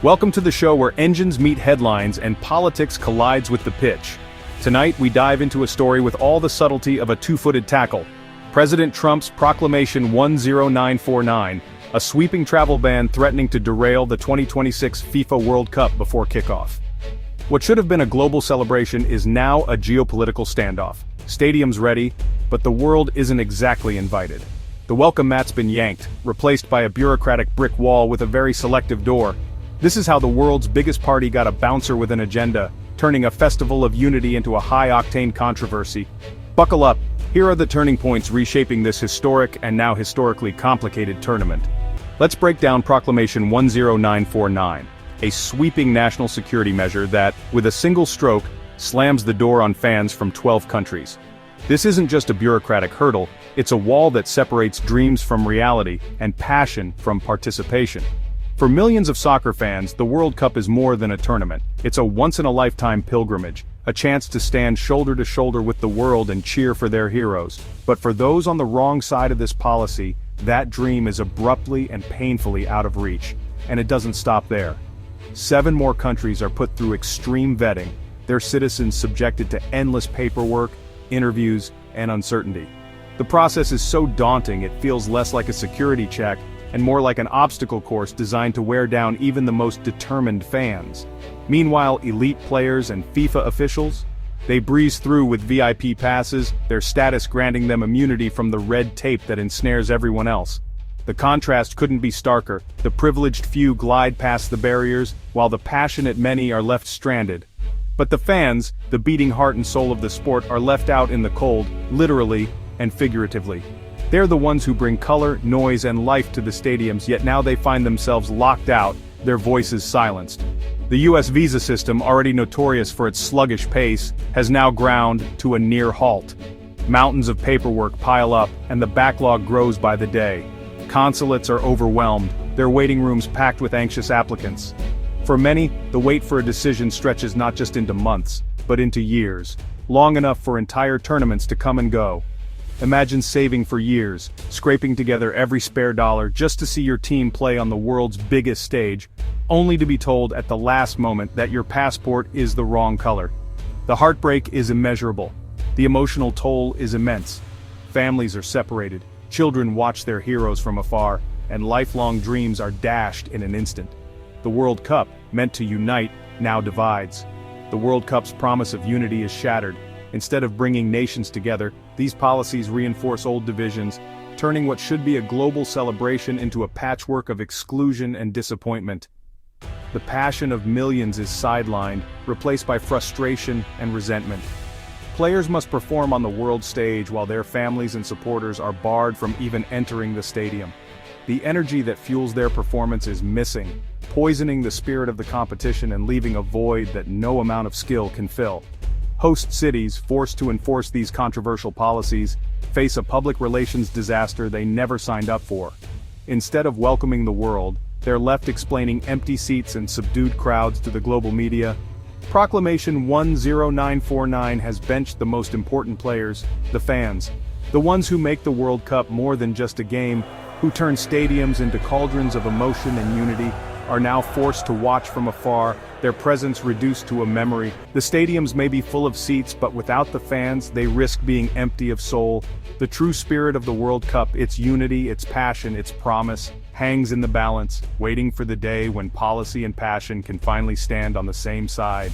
Welcome to the show where engines meet headlines and politics collides with the pitch. Tonight we dive into a story with all the subtlety of a two-footed tackle. President Trump's Proclamation 10949, a sweeping travel ban threatening to derail the 2026 FIFA World Cup before kickoff. What should have been a global celebration is now a geopolitical standoff. Stadiums ready, but the world isn't exactly invited. The welcome mat's been yanked, replaced by a bureaucratic brick wall with a very selective door. This is how the world's biggest party got a bouncer with an agenda, turning a festival of unity into a high-octane controversy. Buckle up, here are the turning points reshaping this historic and now historically complicated tournament. Let's break down Proclamation 10949, a sweeping national security measure that, with a single stroke, slams the door on fans from 12 countries. This isn't just a bureaucratic hurdle, it's a wall that separates dreams from reality and passion from participation. For millions of soccer fans, the World Cup is more than a tournament. It's a once-in-a-lifetime pilgrimage, a chance to stand shoulder to shoulder with the world and cheer for their heroes. But for those on the wrong side of this policy, that dream is abruptly and painfully out of reach. And it doesn't stop there. 7 more countries are put through extreme vetting, their citizens subjected to endless paperwork, interviews, and uncertainty. The process is so daunting it feels less like a security check and more like an obstacle course designed to wear down even the most determined fans. Meanwhile, elite players and FIFA officials? They breeze through with VIP passes, their status granting them immunity from the red tape that ensnares everyone else. The contrast couldn't be starker. The privileged few glide past the barriers, while the passionate many are left stranded. But the fans, the beating heart and soul of the sport, are left out in the cold, literally and figuratively. They're the ones who bring color, noise, and life to the stadiums, yet now they find themselves locked out, their voices silenced. The US visa system, already notorious for its sluggish pace, has now ground to a near halt. Mountains of paperwork pile up, and the backlog grows by the day. Consulates are overwhelmed, their waiting rooms packed with anxious applicants. For many, the wait for a decision stretches not just into months, but into years, long enough for entire tournaments to come and go. Imagine saving for years, scraping together every spare dollar just to see your team play on the world's biggest stage, only to be told at the last moment that your passport is the wrong color. The heartbreak is immeasurable. The emotional toll is immense. Families are separated, children watch their heroes from afar, and lifelong dreams are dashed in an instant. The World Cup, meant to unite, now divides. The World Cup's promise of unity is shattered. Instead of bringing nations together, these policies reinforce old divisions, turning what should be a global celebration into a patchwork of exclusion and disappointment. The passion of millions is sidelined, replaced by frustration and resentment. Players must perform on the world stage while their families and supporters are barred from even entering the stadium. The energy that fuels their performance is missing, poisoning the spirit of the competition and leaving a void that no amount of skill can fill. Host cities, forced to enforce these controversial policies, face a public relations disaster they never signed up for. Instead of welcoming the world, they're left explaining empty seats and subdued crowds to the global media. Proclamation 10949 has benched the most important players, the fans. The ones who make the World Cup more than just a game, who turn stadiums into cauldrons of emotion and unity, are now forced to watch from afar, their presence reduced to a memory. The stadiums may be full of seats, but without the fans, they risk being empty of soul. The true spirit of the World Cup, its unity, its passion, its promise, hangs in the balance, waiting for the day when policy and passion can finally stand on the same side.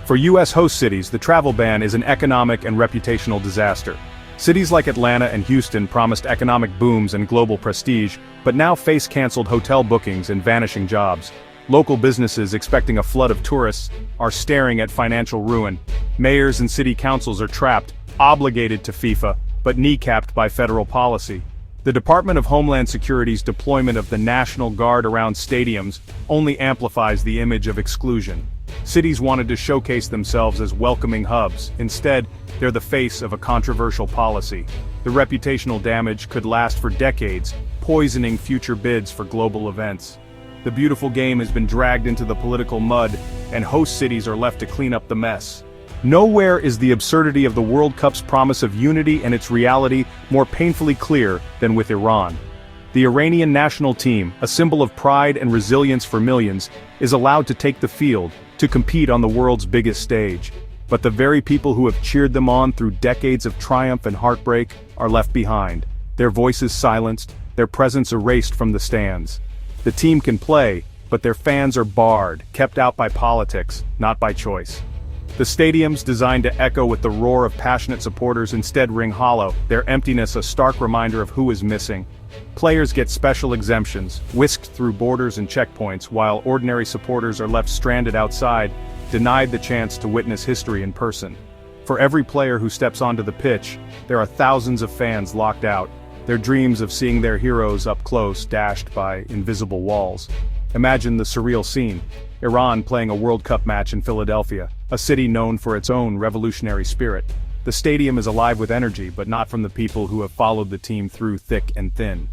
For US host cities, the travel ban is an economic and reputational disaster. Cities like Atlanta and Houston promised economic booms and global prestige, but now face canceled hotel bookings and vanishing jobs. Local businesses expecting a flood of tourists are staring at financial ruin. Mayors and city councils are trapped, obligated to FIFA, but kneecapped by federal policy. The Department of Homeland Security's deployment of the National Guard around stadiums only amplifies the image of exclusion. Cities wanted to showcase themselves as welcoming hubs. Instead, they're the face of a controversial policy. The reputational damage could last for decades, poisoning future bids for global events. The beautiful game has been dragged into the political mud, and host cities are left to clean up the mess. Nowhere is the absurdity of the World Cup's promise of unity and its reality more painfully clear than with Iran. The Iranian national team, a symbol of pride and resilience for millions, is allowed to take the field, to compete on the world's biggest stage. But the very people who have cheered them on through decades of triumph and heartbreak are left behind, their voices silenced, their presence erased from the stands. The team can play, but their fans are barred, kept out by politics, not by choice. The stadiums, designed to echo with the roar of passionate supporters, instead ring hollow, their emptiness a stark reminder of who is missing. Players get special exemptions, whisked through borders and checkpoints, while ordinary supporters are left stranded outside, denied the chance to witness history in person. For every player who steps onto the pitch, there are thousands of fans locked out, their dreams of seeing their heroes up close dashed by invisible walls. Imagine the surreal scene: Iran playing a World Cup match in Philadelphia, a city known for its own revolutionary spirit. The stadium is alive with energy, but not from the people who have followed the team through thick and thin.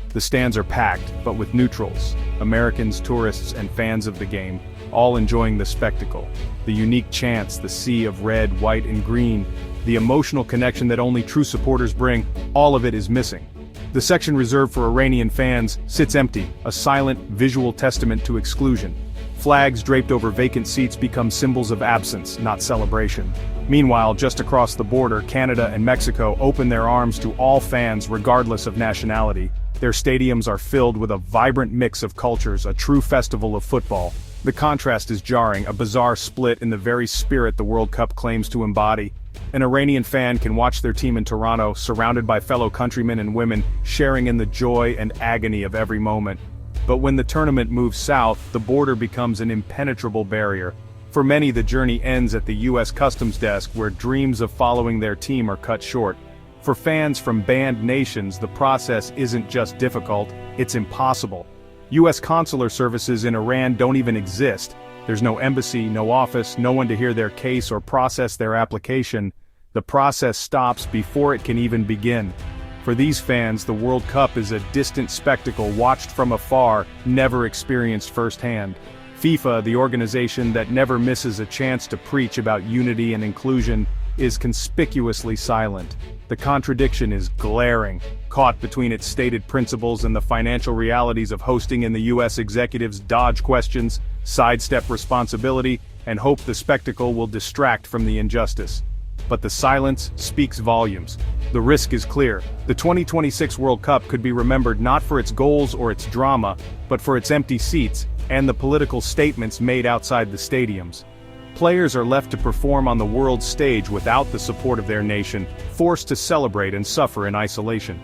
The stands are packed, but with neutrals, Americans, tourists, and fans of the game, all enjoying the spectacle. The unique chants, the sea of red, white, and green, the emotional connection that only true supporters bring, all of it is missing. The section reserved for Iranian fans sits empty, a silent, visual testament to exclusion. Flags draped over vacant seats become symbols of absence, not celebration. Meanwhile, just across the border, Canada and Mexico open their arms to all fans regardless of nationality. Their stadiums are filled with a vibrant mix of cultures, a true festival of football. The contrast is jarring, a bizarre split in the very spirit the World Cup claims to embody. An Iranian fan can watch their team in Toronto, surrounded by fellow countrymen and women, sharing in the joy and agony of every moment. But when the tournament moves south, the border becomes an impenetrable barrier. For many, the journey ends at the U.S. Customs desk, where dreams of following their team are cut short. For fans from banned nations, the process isn't just difficult, it's impossible. U.S. consular services in Iran don't even exist. There's no embassy, no office, no one to hear their case or process their application. The process stops before it can even begin. For these fans, the World Cup is a distant spectacle watched from afar, never experienced firsthand. FIFA, the organization that never misses a chance to preach about unity and inclusion, is conspicuously silent. The contradiction is glaring. Caught between its stated principles and the financial realities of hosting in the U.S. executives dodge questions, sidestep responsibility, and hope the spectacle will distract from the injustice. But the silence speaks volumes. The risk is clear. The 2026 World Cup could be remembered not for its goals or its drama, but for its empty seats and the political statements made outside the stadiums. Players are left to perform on the world stage without the support of their nation, forced to celebrate and suffer in isolation.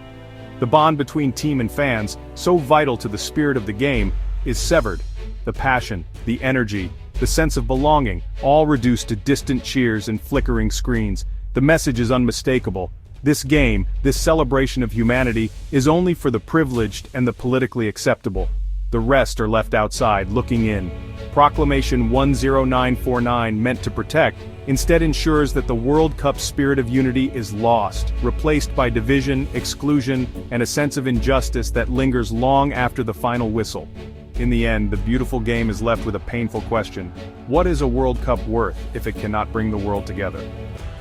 The bond between team and fans, so vital to the spirit of the game, is severed. The passion, the energy, the sense of belonging, all reduced to distant cheers and flickering screens. The message is unmistakable. This game, this celebration of humanity, is only for the privileged and the politically acceptable. The rest are left outside, looking in. Proclamation 10949, meant to protect, instead ensures that the World Cup spirit of unity is lost, replaced by division, exclusion, and a sense of injustice that lingers long after the final whistle. In the end, the beautiful game is left with a painful question: what is a World Cup worth if it cannot bring the world together?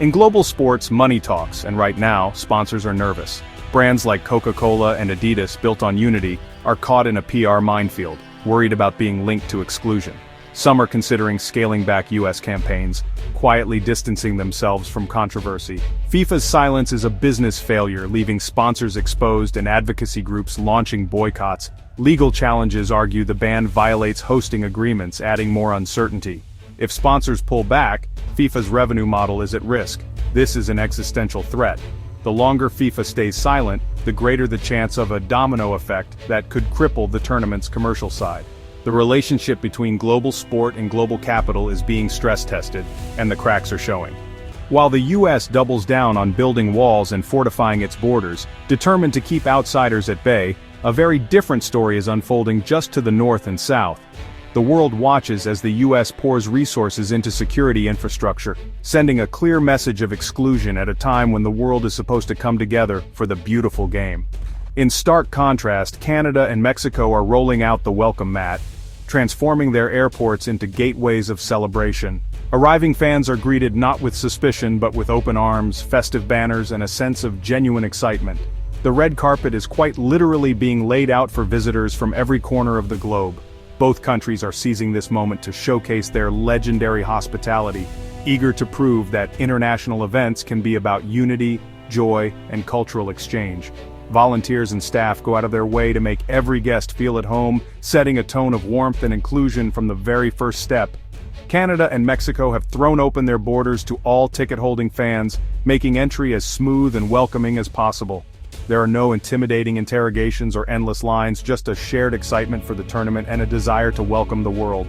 In global sports, money talks, and right now, sponsors are nervous. Brands like Coca-Cola and Adidas, built on unity, are caught in a PR minefield, worried about being linked to exclusion. Some are considering scaling back U.S. campaigns, quietly distancing themselves from controversy. FIFA's silence is a business failure, leaving sponsors exposed and advocacy groups launching boycotts. Legal challenges argue the ban violates hosting agreements, adding more uncertainty. If sponsors pull back, FIFA's revenue model is at risk. This is an existential threat. The longer FIFA stays silent, the greater the chance of a domino effect that could cripple the tournament's commercial side. The relationship between global sport and global capital is being stress-tested, and the cracks are showing. While the US doubles down on building walls and fortifying its borders, determined to keep outsiders at bay, a very different story is unfolding just to the north and south. The world watches as the US pours resources into security infrastructure, sending a clear message of exclusion at a time when the world is supposed to come together for the beautiful game. In stark contrast, Canada and Mexico are rolling out the welcome mat, transforming their airports into gateways of celebration. Arriving fans are greeted not with suspicion but with open arms, festive banners, and a sense of genuine excitement. The red carpet is quite literally being laid out for visitors from every corner of the globe. Both countries are seizing this moment to showcase their legendary hospitality, eager to prove that international events can be about unity, joy, and cultural exchange. Volunteers and staff go out of their way to make every guest feel at home, setting a tone of warmth and inclusion from the very first step. Canada and Mexico have thrown open their borders to all ticket-holding fans, making entry as smooth and welcoming as possible. There are no intimidating interrogations or endless lines, just a shared excitement for the tournament and a desire to welcome the world.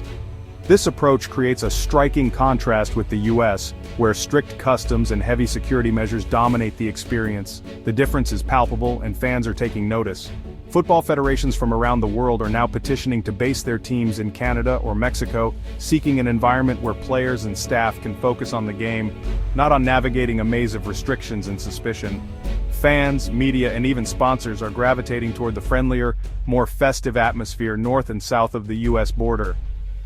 This approach creates a striking contrast with the US, where strict customs and heavy security measures dominate the experience. The difference is palpable and fans are taking notice. Football federations from around the world are now petitioning to base their teams in Canada or Mexico, seeking an environment where players and staff can focus on the game, not on navigating a maze of restrictions and suspicion. Fans, media, and even sponsors are gravitating toward the friendlier, more festive atmosphere north and south of the US border.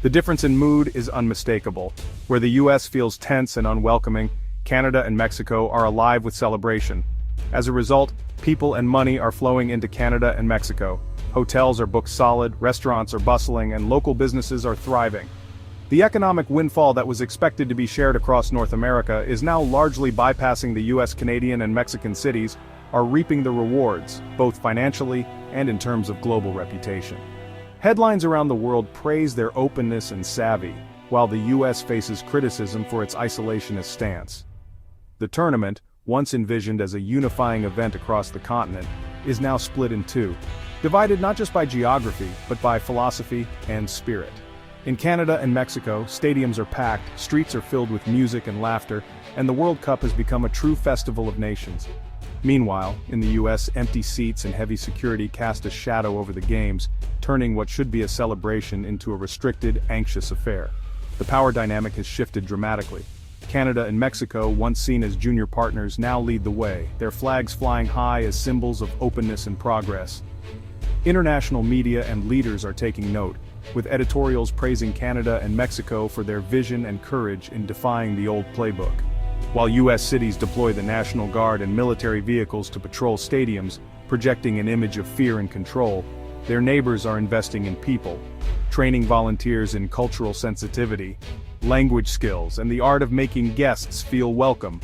The difference in mood is unmistakable. Where the US feels tense and unwelcoming, Canada and Mexico are alive with celebration. As a result, people and money are flowing into Canada and Mexico. Hotels are booked solid, restaurants are bustling, and local businesses are thriving. The economic windfall that was expected to be shared across North America is now largely bypassing the US, Canadian, and Mexican cities, are reaping the rewards, both financially and in terms of global reputation. Headlines around the world praise their openness and savvy, while the US faces criticism for its isolationist stance. The tournament, once envisioned as a unifying event across the continent, is now split in two, divided not just by geography, but by philosophy and spirit. In Canada and Mexico, stadiums are packed, streets are filled with music and laughter, and the World Cup has become a true festival of nations. Meanwhile, in the US, empty seats and heavy security cast a shadow over the games, turning what should be a celebration into a restricted, anxious affair. The power dynamic has shifted dramatically. Canada and Mexico, once seen as junior partners, now lead the way, their flags flying high as symbols of openness and progress. International media and leaders are taking note, with editorials praising Canada and Mexico for their vision and courage in defying the old playbook. While US cities deploy the National Guard and military vehicles to patrol stadiums, projecting an image of fear and control, their neighbors are investing in people, training volunteers in cultural sensitivity, language skills, and the art of making guests feel welcome.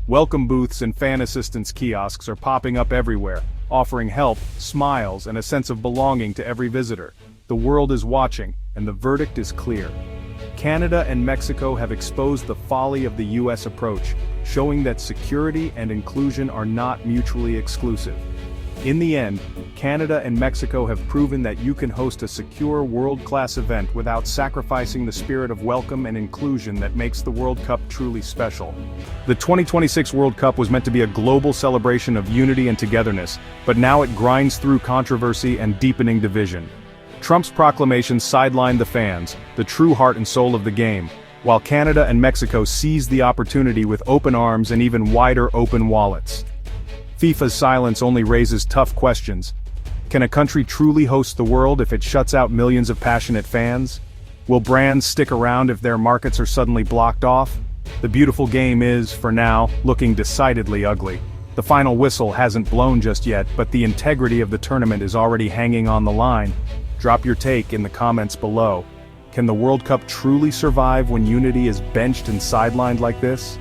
Welcome booths and fan assistance kiosks are popping up everywhere, offering help, smiles, and a sense of belonging to every visitor. The world is watching, and the verdict is clear. Canada and Mexico have exposed the folly of the US approach, showing that security and inclusion are not mutually exclusive. In the end, Canada and Mexico have proven that you can host a secure world-class event without sacrificing the spirit of welcome and inclusion that makes the World Cup truly special. The 2026 World Cup was meant to be a global celebration of unity and togetherness, but now it grinds through controversy and deepening division. Trump's proclamation sidelined the fans, the true heart and soul of the game, while Canada and Mexico seized the opportunity with open arms and even wider open wallets. FIFA's silence only raises tough questions. Can a country truly host the world if it shuts out millions of passionate fans? Will brands stick around if their markets are suddenly blocked off? The beautiful game is, for now, looking decidedly ugly. The final whistle hasn't blown just yet, but the integrity of the tournament is already hanging on the line. Drop your take in the comments below. Can the World Cup truly survive when unity is benched and sidelined like this?